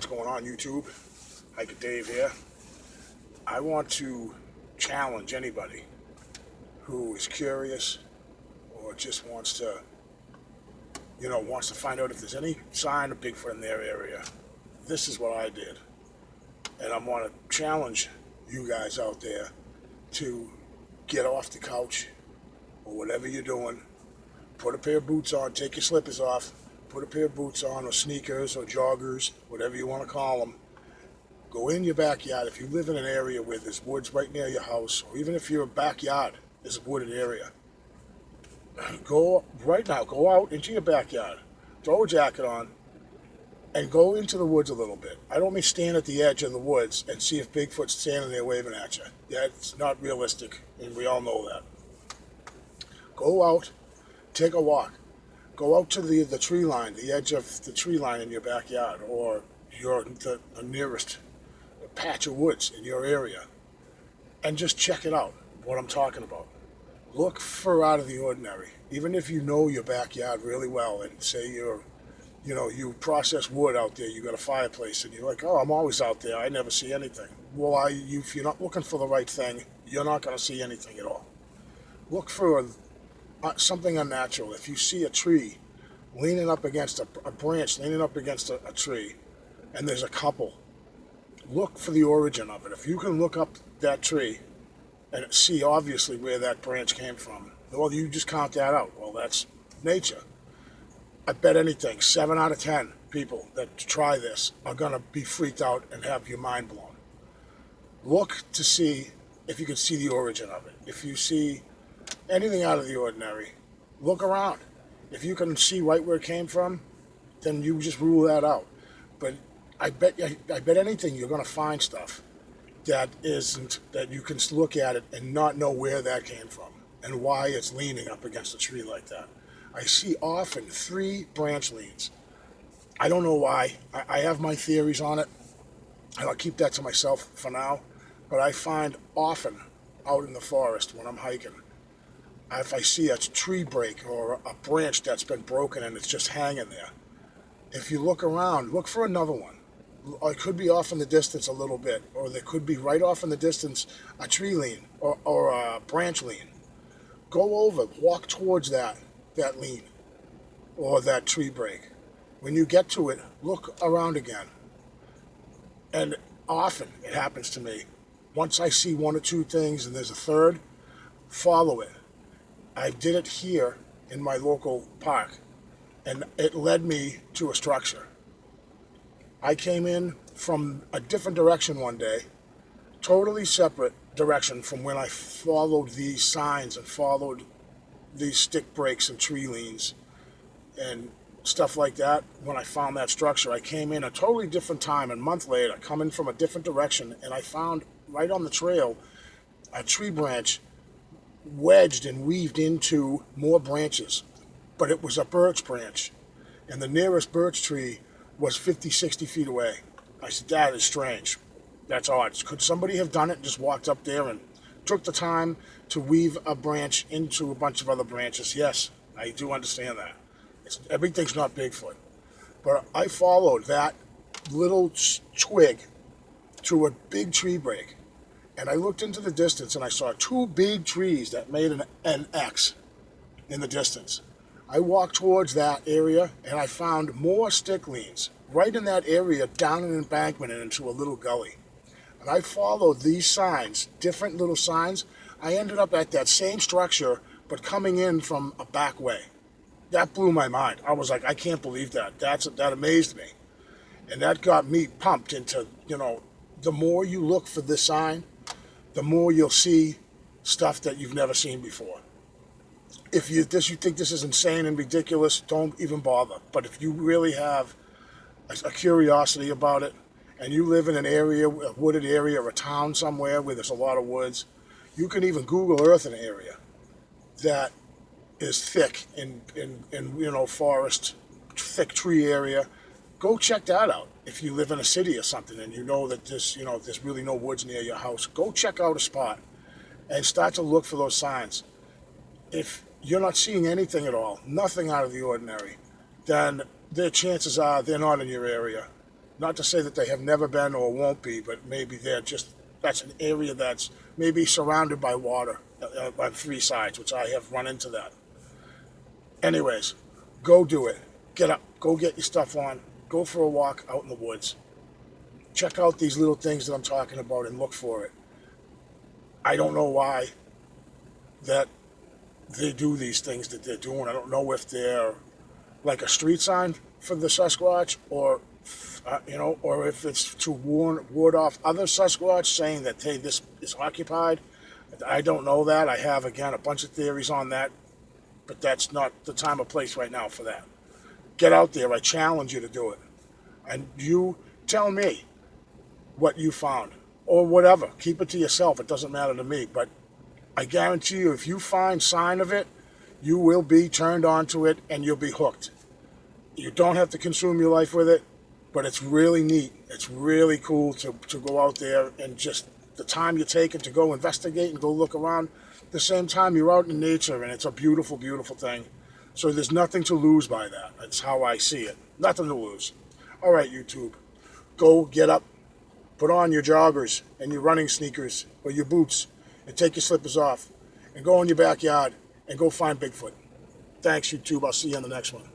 what's going on YouTube? Hiker Dave here. I want to challenge anybody who is curious or just wants to, wants to find out if there's any sign of Bigfoot in their area. This is what I did. And I want to challenge you guys out there to get off the couch or whatever you're doing. Put a pair of boots on, take your slippers off, put a pair of boots on or sneakers or joggers, whatever you want to call them. Go in your backyard. If you live in an area where there's woods right near your house, or even if your backyard is a wooded area, go out into your backyard, throw a jacket on, and go into the woods a little bit. I don't mean stand at the edge of the woods and see if Bigfoot's standing there waving at you. That's not realistic, and we all know that. Go out, take a walk. Go out to the tree line, the edge of the tree line in your backyard, or the nearest patch of woods in your area, and just check it out, what I'm talking about. Look for out of the ordinary. Even if you know your backyard really well, and say you process wood out there, you got a fireplace, and you're like, oh, I'm always out there, I never see anything. Well, if you're not looking for the right thing, you're not going to see anything at all. Look for something unnatural. If you see a tree leaning up against a branch, leaning up against a tree, and there's a couple, look for the origin of it. If you can look up that tree and see obviously where that branch came from, well, you just count that out. Well, that's nature. I bet anything, 7 out of 10 people that try this are going to be freaked out and have your mind blown. Look to see if you can see the origin of it. If you see anything out of the ordinary, look around. If you can see right where it came from, then you just rule that out. But I bet anything you're going to find stuff that you can look at it and not know where that came from and why it's leaning up against a tree like that. I see often 3 branch leans. I don't know why. I have my theories on it, and I'll keep that to myself for now. But I find often out in the forest when I'm hiking, if I see a tree break or a branch that's been broken and it's just hanging there, if you look around, look for another one. It could be off in the distance a little bit, or there could be right off in the distance a tree lean or a branch lean. Go over, walk towards that lean or that tree break. When you get to it, look around again. And often it happens to me. Once I see 1 or 2 things and there's a third, follow it. I did it here in my local park, and it led me to a structure. I came in from a different direction one day, totally separate direction from when I followed these signs and followed these stick breaks and tree leans and stuff like that. When I found that structure, I came in a totally different time, and a month later, coming from a different direction, and I found right on the trail a tree branch wedged and weaved into more branches. But it was a birch branch, and the nearest birch tree was 50, 60 feet away. I said, that is strange. That's odd. Could somebody have done it and just walked up there and took the time to weave a branch into a bunch of other branches? Yes, I do understand that. Everything's not Bigfoot. But I followed that little twig to a big tree break, and I looked into the distance and I saw 2 big trees that made an X in the distance. I walked towards that area and I found more stick leans right in that area, down an embankment and into a little gully. And I followed these signs, different little signs. I ended up at that same structure, but coming in from a back way. That blew my mind. I was like, I can't believe that. That amazed me. And that got me pumped into, the more you look for this sign, the more you'll see stuff that you've never seen before. If you think this is insane and ridiculous, don't even bother. But if you really have a curiosity about it, and you live in an area, a wooded area, or a town somewhere where there's a lot of woods, you can even Google Earth an area that is thick in forest, thick tree area. Go check that out. If you live in a city or something and you know that there's really no woods near your house, go check out a spot and start to look for those signs. If you're not seeing anything at all, nothing out of the ordinary, then the chances are they're not in your area. Not to say that they have never been or won't be, but maybe that's an area that's maybe surrounded by water on three sides, which I have run into that. Anyways, go do it. Get up, go get your stuff on, go for a walk out in the woods. Check out these little things that I'm talking about and look for it. I don't know why that they do these things that they're doing. I don't know if they're like a street sign for the Sasquatch, or or if it's to ward off other Sasquatch, saying that, hey, this is occupied. I don't know that. I have, again, a bunch of theories on that, but that's not the time or place right now for that. Get out there. I challenge you to do it. And you tell me what you found, or whatever. Keep it to yourself. It doesn't matter to me. But I guarantee you, if you find sign of it, you will be turned on to it and you'll be hooked. You don't have to consume your life with it, but it's really neat. It's really cool to go out there and just the time you're taking to go investigate and go look around. At the same time, you're out in nature, and it's a beautiful, beautiful thing. So there's nothing to lose by that. That's how I see it. Nothing to lose. All right, YouTube. Go get up, put on your joggers and your running sneakers or your boots, and take your slippers off, and go in your backyard and go find Bigfoot. Thanks, YouTube. I'll see you on the next one.